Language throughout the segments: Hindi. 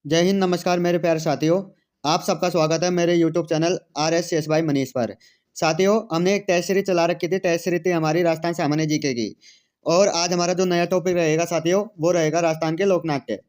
जय हिंद, नमस्कार मेरे प्यारे साथियों। आप सबका स्वागत है मेरे YouTube channel RSCS by Manish पर। साथियों, हमने एक टेस्ट सीरीज चला रखी थी। टेस्ट सीरीज थी हमारी राजस्थान सामान्य जीके की। और आज हमारा जो नया टॉपिक रहेगा साथियों, वो रहेगा राजस्थान के लोक नाट्य।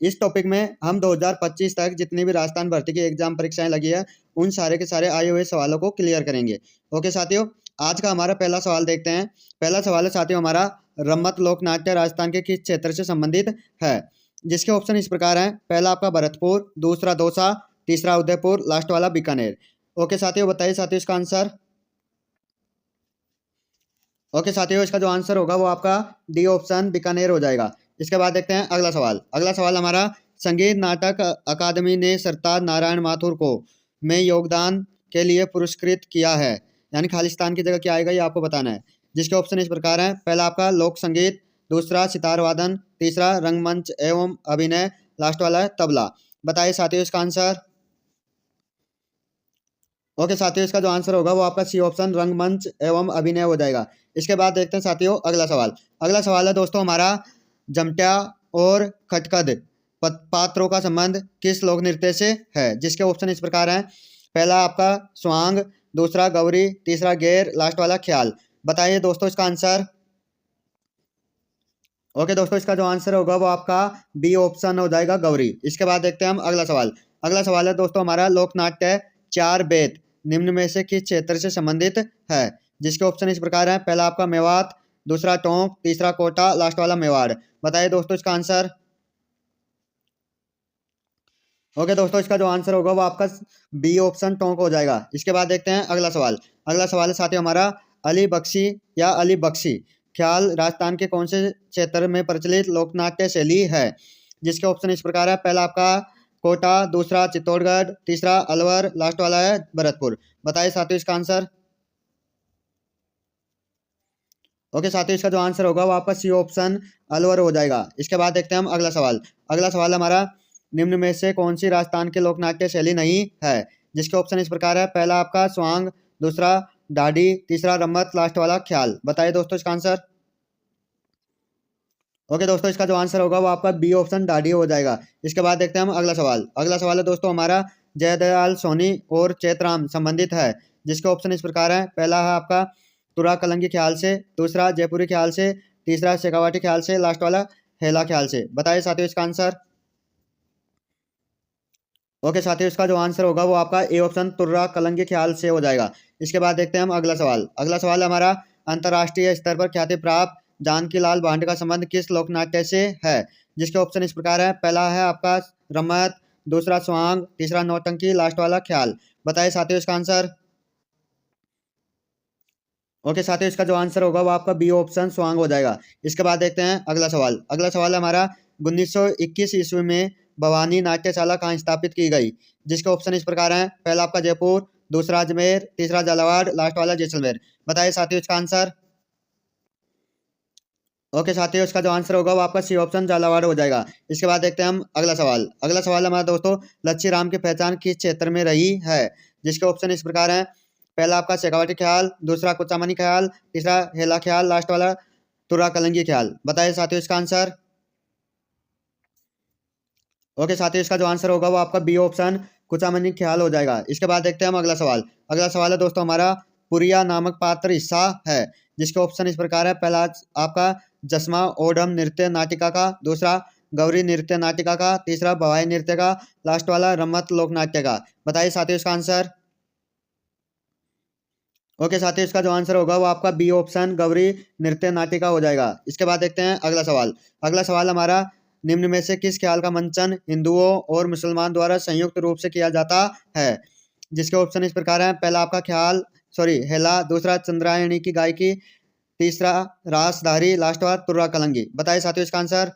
इस टॉपिक में हम 2025 तक जितनी भी राजस्थान भर्ती की एग्जाम परीक्षाएं लगी है, उन सारे के सारे आए हुए सवालों को क्लियर करेंगे। ओके साथियों, आज का हमारा पहला सवाल देखते हैं। पहला सवाल है साथियों हमारा, रम्मत लोक नाट्य राजस्थान के किस क्षेत्र से संबंधित है? जिसके ऑप्शन इस प्रकार हैं। पहला आपका भरतपुर, दूसरा दौसा, तीसरा उदयपुर, लास्ट वाला बीकानेर। ओके साथियों, बताइए साथियों इसका आंसर। ओके साथियों, इसका जो आंसर होगा वो आपका डी ऑप्शन बीकानेर हो जाएगा। इसके बाद देखते हैं अगला सवाल। अगला सवाल हमारा, संगीत नाटक अकादमी ने सरताज नारायण माथुर को में योगदान के लिए पुरस्कृत किया है। यानी खालिस्तान की जगह क्या आएगा, ये आपको बताना है। जिसके ऑप्शन इस प्रकार हैं। पहला आपका लोक संगीत, दूसरा सितार वादन, तीसरा रंगमंच एवं अभिनय, लास्ट वाला है तबला। बताइए साथियों इसका आंसर। ओके साथियों, इसका जो आंसर होगा वो आपका सी ऑप्शन रंगमंच एवं अभिनय हो जाएगा। इसके बाद देखते हैं साथियों अगला सवाल। अगला सवाल है दोस्तों हमारा, जमट्या और खटखद पात्रों का संबंध किस लोक नृत्य से है? जिसके ऑप्शन इस प्रकार हैं। पहला आपका स्वांग, दूसरा गौरी, तीसरा गेर, लास्ट वाला ख्याल। बताइए दोस्तों इसका आंसर। ओके दोस्तों, इसका जो आंसर होगा वो आपका बी ऑप्शन हो जाएगा गौरी। इसके बाद देखते हैं हम अगला सवाल। अगला सवाल है दोस्तों हमारा, लोकनाट्य चार बेत निम्न में से किस क्षेत्र से संबंधित है? जिसके ऑप्शन इस प्रकार हैं। पहला आपका मेवात, दूसरा टोंक, तीसरा कोटा, लास्ट वाला मेवाड़। बताइए दोस्तों इसका आंसर। ओके दोस्तों, इसका जो आंसर होगा वो आपका बी ऑप्शन टोंक हो जाएगा। इसके बाद देखते हैं अगला सवाल। अगला सवाल है साथियों हमारा, अली बख्शी या अली बख्शी ख्याल राजस्थान के कौन से क्षेत्र में प्रचलित लोकनाट्य शैली है? जिसके ऑप्शन इस प्रकार है। पहला आपका कोटा, दूसरा चित्तौड़गढ़, तीसरा अलवर, लास्ट वाला है भरतपुर। बताइए साथियों इसका आंसर। ओके साथियों, इसका जो आंसर होगा वो आपका सी ऑप्शन अलवर हो जाएगा। इसके बाद देखते हैं हम अगला सवाल। अगला सवाल हमारा, निम्न में से कौन सी राजस्थान के लोकनाट्य शैली नहीं है? जिसके ऑप्शन इस प्रकार है। पहला आपका स्वांग, दूसरा ढाडी, तीसरा रम्मत, लास्ट वाला ख्याल। बताइए दोस्तों इसका आंसर। ओके दोस्तों, इसका जो आंसर होगा वो आपका बी ऑप्शन ढाडी हो जाएगा। इसके बाद देखते हैं हम अगला सवाल। अगला सवाल है दोस्तों हमारा, जयदयाल सोनी और चैतराम संबंधित है। जिसके ऑप्शन इस प्रकार है। पहला है आपका तुरा कलंगी ख्याल से, दूसरा जयपुरी ख्याल से, तीसरा शेखावाटी ख्याल से, लास्ट वाला हेला ख्याल से। बताइए साथियों इसका आंसर। ओके साथियों, इसका जो आंसर होगा वो आपका ए ऑप्शन तुर्रा कलंगी ख्याल से हो जाएगा। इसके बाद देखते हैं हम अगला सवाल। अगला सवाल हमारा, अंतर्राष्ट्रीय स्तर पर ख्याति प्राप्त जानकी लाल भांड का संबंध किस लोकनाट्य से है? जिसके ऑप्शन इस प्रकार है। पहला है आपका रम्मत, दूसरा स्वांग, तीसरा नौटंकी, लास्ट वाला ख्याल। बताइए साथियों इसका आंसर। ओके साथियों, इसका जो आंसर होगा वो आपका बी ऑप्शन स्वांग हो जाएगा। इसके बाद देखते हैं अगला सवाल। अगला सवाल है हमारा, 1921 ईस्वी में भवानी नाट्यशाला कहाँ स्थापित की गई? जिसके ऑप्शन इस प्रकार हैं। पहला आपका जयपुर, दूसरा अजमेर, तीसरा झालावाड़, लास्ट वाला जैसलमेर। बताइए साथियों इसका आंसर। ओके साथियों, इसका जो आंसर होगा वो आपका सी ऑप्शन झालावाड़ हो जाएगा। इसके बाद देखते हैं हम अगला सवाल। अगला सवाल हमारा दोस्तों, लच्छी राम की पहचान किस क्षेत्र में रही है? जिसके ऑप्शन इस प्रकार हैं। पहला आपका शेखावाटी ख्याल, दूसरा कुचामनी ख्याल, तीसरा हेला ख्याल, लास्ट वाला तुरा कलंगी ख्याल। बताइए साथियों इसका आंसर। ओके साथियों, इसका जो आंसर होगा वो आपका बी ऑप्शन कुचामनी ख्याल हो जाएगा। इसके बाद देखते हैं हम अगला सवाल। अगला सवाल है दोस्तों हमारा, पुरिया नामक पात्र हिस्सा है। जिसके ऑप्शन इस प्रकार है। पहला आपका जसमा ओडम नृत्य नाटिका का, दूसरा गौरी नृत्य नाटिका का, तीसरा भवाई नृत्य का, लास्ट वाला रम्मत लोक नाट्य का। बताइए साथियों इसका आंसर। ओके साथियों, इसका जो आंसर होगा वो आपका बी ऑप्शन गौरी नृत्य नाटिका हो जाएगा। इसके बाद देखते हैं अगला सवाल। अगला सवाल हमारा, निम्न में से किस ख्याल का मंचन हिंदुओं और मुसलमान द्वारा संयुक्त रूप से किया जाता है? जिसके ऑप्शन इस प्रकार हैं। पहला आपका ख्याल हेला, दूसरा चंद्रायणी की गायकी, तीसरा रासधारी, लास्ट वाला तुर्रा कलंगी। बताइए साथियों इसका आंसर।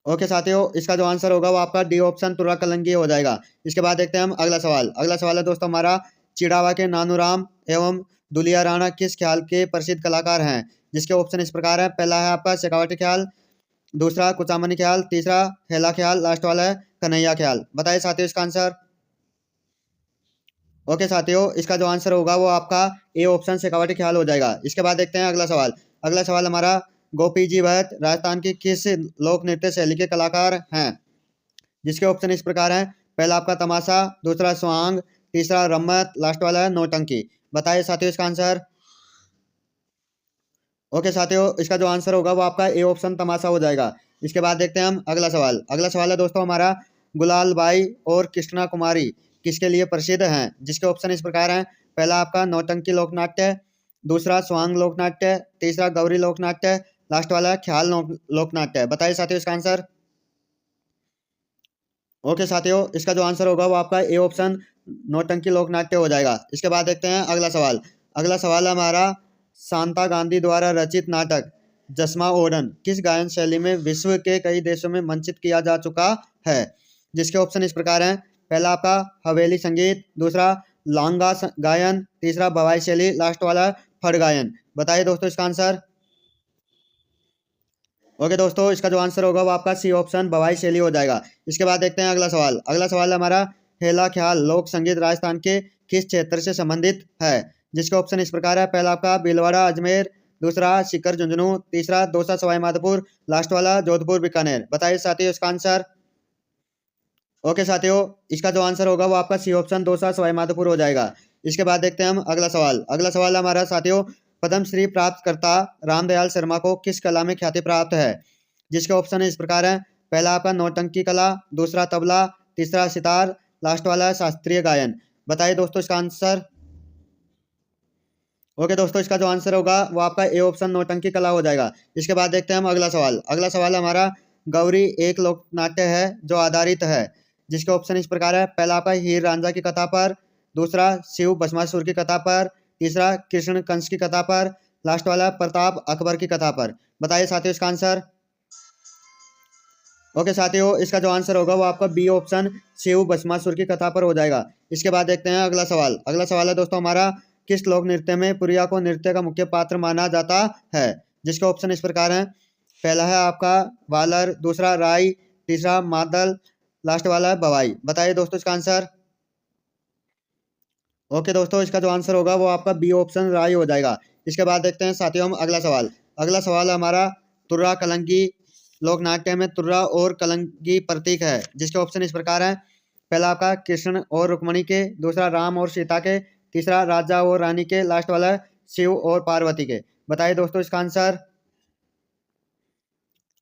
ओके साथियों, इसका जो आंसर होगा वो आपका डी ऑप्शन तुर्रा कलंगी हो जाएगा। इसके बाद देखते हैं हम अगला सवाल। अगला सवाल है दोस्तों हमारा, चिड़ावा के नानूराम एवं दुलिया राणा किस ख्याल के प्रसिद्ध कलाकार हैं? जिसके ऑप्शन इस प्रकार है। पहला है आपका शेखावटी ख्याल, दूसरा कुचामनी ख्याल, तीसरा हेला ख्याल, लास्ट वाला है कन्हैया ख्याल। बताइए साथियों इसका आंसर। ओके साथियों, इसका जो आंसर होगा वो आपका ए ऑप्शन शेखावटी ख्याल हो जाएगा। इसके बाद देखते हैं अगला सवाल। अगला सवाल हमारा, गोपी जी भट्ट राजस्थान की किस लोक नृत्य शैली के कलाकार हैं? जिसके ऑप्शन इस प्रकार हैं। पहला आपका तमाशा, दूसरा स्वांग, तीसरा रम्मत, लास्ट वाला है नौटंकी। बताइए साथियों इसका आंसर। ओके साथियों, इसका जो आंसर होगा वो आपका ए ऑप्शन तमाशा हो जाएगा। इसके बाद देखते हैं हम अगला सवाल। अगला सवाल है दोस्तों हमारा, गुलाल बाई और कृष्णा कुमारी किसके लिए प्रसिद्ध हैं? जिसके ऑप्शन इस प्रकार हैं। पहला आपका नौटंकी लोकनाट्य, दूसरा स्वांग लोकनाट्य, तीसरा गौरी लोकनाट्य, लास्ट वाला है ख्याल लोकनाट्य। बताइए साथियों इसका आंसर। ओके साथियों, इसका जो आंसर होगा वो आपका ए ऑप्शन नौटंकी लोकनाट्य हो जाएगा। इसके बाद देखते हैं अगला सवाल। अगला सवाल है हमारा, शांता गांधी द्वारा रचित नाटक जसमा ओडन किस गायन शैली में विश्व के कई देशों में मंचित किया जा चुका है? जिसके ऑप्शन इस प्रकार हैं। पहला आपका हवेली संगीत, दूसरा लांगा गायन, तीसरा बवाई शैली, लास्ट वाला फड़ गायन। बताइए दोस्तों इसका आंसर। ओके दोस्तों, इसका जो आंसर होगा वो आपका सी ऑप्शन बवाई शैली हो जाएगा। इसके बाद देखते हैं अगला सवाल। अगला सवाल हमारा, हेला ख्याल लोक संगीत राजस्थान के किस क्षेत्र से संबंधित है? जिसके ऑप्शन इस प्रकार है। पहला आपका भीलवाड़ा अजमेर, दूसरा सीकर झुंझुनू, तीसरा दौसा सवाई माधोपुर, लास्ट वाला जोधपुर बीकानेर। बताइए साथियों इसका आंसर। ओके साथियों, इसका जो आंसर होगा वो आपका सी ऑप्शन दौसा सवाई माधोपुर हो जाएगा। इसके बाद देखते हैं हम अगला सवाल। अगला सवाल हमारा साथियों, पद्मश्री प्राप्त करता रामदयाल शर्मा को किस कला में ख्याति प्राप्त है? जिसके ऑप्शन इस प्रकार हैं। पहला आपका नौटंकी कला, दूसरा तबला, तीसरा सितार, लास्ट वाला है शास्त्रीय गायन। बताइए दोस्तों इसका आंसर। ओके दोस्तों, इसका जो आंसर होगा वो आपका ए ऑप्शन नौटंकी कला हो जाएगा। इसके बाद देखते हैं हम अगला सवाल। अगला सवाल हमारा, गौरी एक लोक नाट्य है जो आधारित है। जिसके ऑप्शन इस प्रकार है। पहला आपका हीर रांझा की कथा पर, दूसरा शिव भस्मासुर की कथा पर, तीसरा कृष्ण कंस की कथा पर, लास्ट वाला प्रताप अकबर की कथा पर। बताइए साथियों इसका आंसर। ओके साथियों, इसका जो आंसर होगा वो आपका बी ऑप्शन शिव भस्मासुर की कथा पर हो जाएगा। इसके बाद देखते हैं अगला सवाल। अगला सवाल है दोस्तों हमारा, किस लोक नृत्य में पुरिया को नृत्य का मुख्य पात्र माना जाता है? जिसके ऑप्शन इस प्रकार हैं। पहला है आपका वालर, दूसरा राई, तीसरा मादल, लास्ट वाला है बवाई। बताइए दोस्तों इसका आंसर। ओके दोस्तों, इसका जो आंसर होगा वो आपका बी ऑप्शन राई हो जाएगा। इसके बाद देखते हैं साथियों हम अगला सवाल। अगला सवाल है हमारा, तुर्रा कलंगी लोक नाट्य में तुर्रा और कलंगी प्रतीक है। जिसके ऑप्शन इस प्रकार हैं। पहला आपका कृष्ण और रुक्मणी के, दूसरा राम और सीता के, तीसरा राजा और रानी के, लास्ट वाला है शिव और पार्वती के। बताइए दोस्तों इसका आंसर।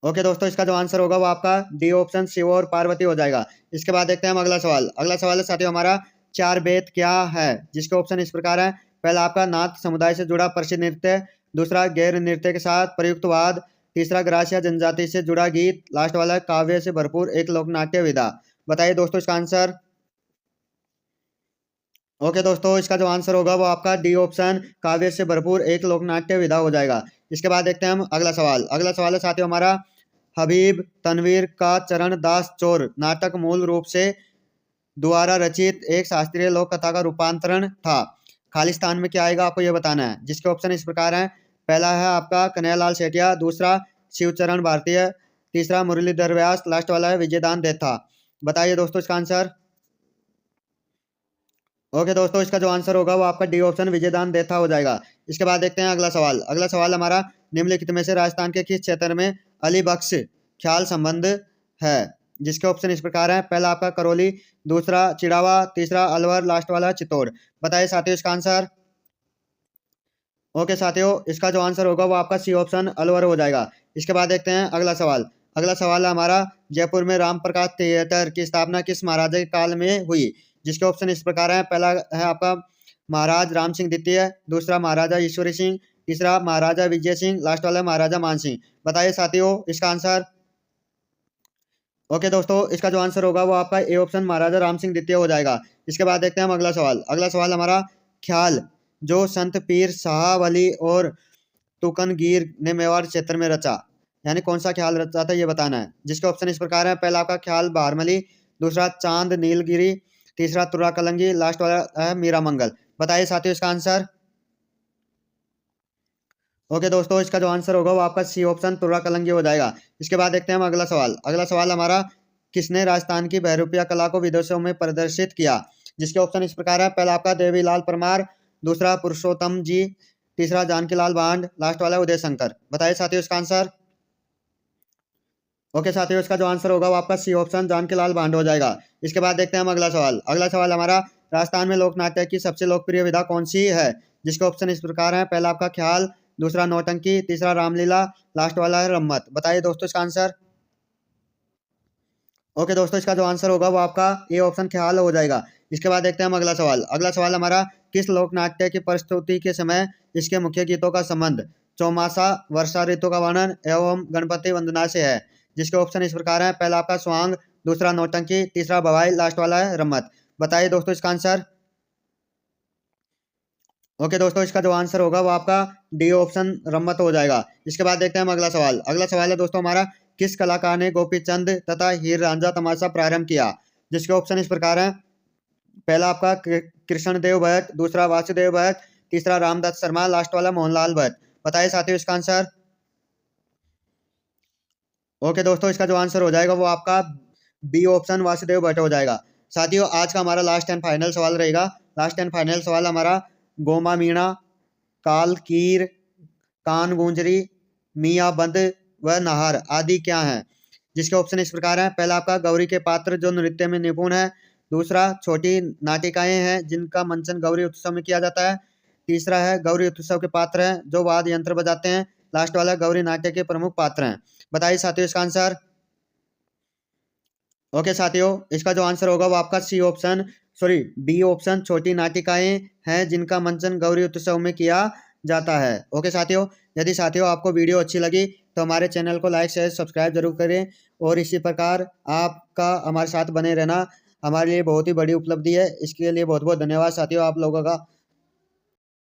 ओके दोस्तों, इसका जो आंसर होगा वो आपका डी ऑप्शन शिव और पार्वती हो जाएगा। इसके बाद देखते हैं हम अगला सवाल। अगला सवाल है साथियों हमारा, चार बेत क्या है? जिसके ऑप्शन इस प्रकार है। पहला आपका नाथ समुदाय से जुड़ा प्रसिद्ध नृत्य, दूसरा गैर नृत्य के साथ प्रयुक्त वाद, तीसरा ग्रासिया जनजाति से जुड़ा गीत, लास्ट वाला है काव्य से भरपूर एक लोकनाट्य विधा। बताइए दोस्तों इसका आंसर। ओके दोस्तों, इसका जो आंसर होगा वो आपका डी ऑप्शन काव्य से भरपूर एक लोकनाट्य विधा हो जाएगा। इसके बाद देखते हैं हम अगला सवाल। अगला सवाल है साथियों हमारा, हबीब तनवीर का चरण दास चोर नाटक मूल रूप से द्वारा रचित एक शास्त्रीय लोक कथा का रूपांतरण था। खालिस्तान में क्या आएगा आपको ये बताना है। जिसके ऑप्शन इस प्रकार हैं। पहला है आपका कन्हैयालाल सेठिया, दूसरा शिवचरण भारतीय, तीसरा मुरलीधर व्यास, लास्ट वाला है विजयदान देथा। बताइए दोस्तों इसका आंसर। ओके दोस्तों, इसका जो आंसर होगा वो आपका डी ऑप्शन विजयदान देथा हो जाएगा। इसके बाद देखते हैं अगला सवाल। अगला सवाल हमारा, निम्नलिखित में से राजस्थान के किस क्षेत्र में अली बख्श ख्याल संबंध है? जिसके ऑप्शन इस प्रकार हैं। पहला आपका करौली, दूसरा चिड़ावा, तीसरा अलवर, लास्ट वाला चित्तौड़। बताइए साथियों इसका आंसर। ओके साथियों, इसका जो आंसर होगा वो आपका सी ऑप्शन अलवर हो जाएगा। इसके बाद देखते हैं अगला सवाल। अगला सवाल है हमारा, जयपुर में राम प्रकाश थिएटर की स्थापना किस महाराजा के काल में हुई? जिसके ऑप्शन इस प्रकार हैं। पहला है आपका महाराज राम सिंह द्वितीय, दूसरा महाराजा ईश्वरी सिंह, तीसरा महाराजा विजय सिंह, लास्ट वाला महाराजा मान सिंह। बताइए साथियों इसका आंसर। ओके दोस्तों, इसका जो आंसर होगा वो आपका ए ऑप्शन महाराजा राम सिंह द्वितीय हो जाएगा। इसके बाद देखते हैं हम अगला सवाल। अगला सवाल हमारा, ख्याल जो संत पीर साहब अली और तुकनगीर ने मेवाड़ क्षेत्र में रचा, यानी कौन सा ख्याल रचा था ये बताना है। जिसके ऑप्शन इस प्रकार है। पहला आपका ख्याल बारमली, दूसरा चांद नीलगिरी, तीसरा तुर्रा कलंगी, लास्ट वाला है मीरा मंगल। बताइए साथियों इसका आंसर। ओके दोस्तों, इसका जो आंसर होगा वो आपका सी ऑप्शन तुर्रा कलंगी हो जाएगा। इसके बाद देखते हैं हम अगला सवाल। अगला सवाल हमारा, किसने राजस्थान की बहरूपिया कला को विदेशों में प्रदर्शित किया? जिसके ऑप्शन इस प्रकार है। पहला आपका देवीलाल परमार, दूसरा पुरुषोत्तम जी, तीसरा जानकीलाल बांड, लास्ट वाला उदय शंकर। बताइए साथियों इसका आंसर। ओके साथियों, इसका जो आंसर होगा वो आपका सी ऑप्शन जानकी लाल भांडू हो जाएगा। इसके बाद देखते हैं हम अगला सवाल। अगला सवाल हमारा, राजस्थान में लोक नाट्य की सबसे लोकप्रिय विधा कौन सी है? जिसके ऑप्शन इस प्रकार हैं, पहला आपका ख्याल, दूसरा नौटंकी, तीसरा रामलीला, लास्ट वाला है रम्मत। बताइए दोस्तों इसका आंसर। ओके दोस्तों, इसका जो आंसर होगा वो आपका ए ऑप्शन ख्याल हो जाएगा। इसके बाद देखते हैं हम अगला सवाल। अगला सवाल हमारा, किस लोक नाट्य की प्रस्तुति के समय इसके मुख्य गीतों का संबंध चौमासा, वर्षा ऋतु का वर्णन एवं गणपति वंदना से है? जिसके ऑप्शन इस प्रकार हैं, पहला आपका स्वांग, दूसरा नौटंकी, तीसरा भवाई, लास्ट वाला है रम्मत। बताइए दोस्तों इसका आंसर। ओके दोस्तों, इसका जो आंसर होगा वो आपका डी ऑप्शन रम्मत हो जाएगा। इसके बाद देखते हैं हम अगला सवाल। अगला सवाल है दोस्तों हमारा, किस कलाकार ने गोपीचंद तथा हीर रांझा तमाशा प्रारंभ किया? जिसके ऑप्शन इस प्रकार हैं, पहला आपका कृष्णदेव भट्ट, दूसरा वासुदेव भट्ट, तीसरा रामदत्त शर्मा, लास्ट वाला मोहनलाल भट्ट। बताइए साथियों इसका आंसर। ओके दोस्तों, इसका जो आंसर हो जाएगा वो आपका बी ऑप्शन वासुदेव भट्ट हो जाएगा। साथियों आज का हमारा लास्ट एंड फाइनल सवाल रहेगा। लास्ट एंड फाइनल सवाल हमारा, गोमा मीणा, काल कीर, कान गुंजरी, मियाँ बंद व नाहर आदि क्या हैं? जिसके ऑप्शन इस प्रकार हैं, पहला आपका गौरी के पात्र जो नृत्य में निपुण है, दूसरा छोटी नाटिकाएं हैं जिनका मंचन गौरी उत्सव में किया जाता है, तीसरा है गौरी उत्सव के पात्र हैं जो वाद्य यंत्र बजाते हैं, लास्ट वाला गौरी नाट्य के प्रमुख पात्र हैं। बताइए साथियों इसका आंसर। ओके साथियों, इसका जो आंसर होगा वो आपका C option sorry B option छोटी नाटिकाएं हैं जिनका मंचन गौरी उत्सव में किया जाता है। ओके साथियों, यदि साथियों आपको वीडियो अच्छी लगी तो हमारे चैनल को लाइक शेयर सब्सक्राइब जरूर करें, और इसी प्रकार आपका हमारे साथ बने रहना हमारे लिए बहुत ही बड़ी उपलब्धि है। इसके लिए बहुत बहुत धन्यवाद साथियों आप लोगों का।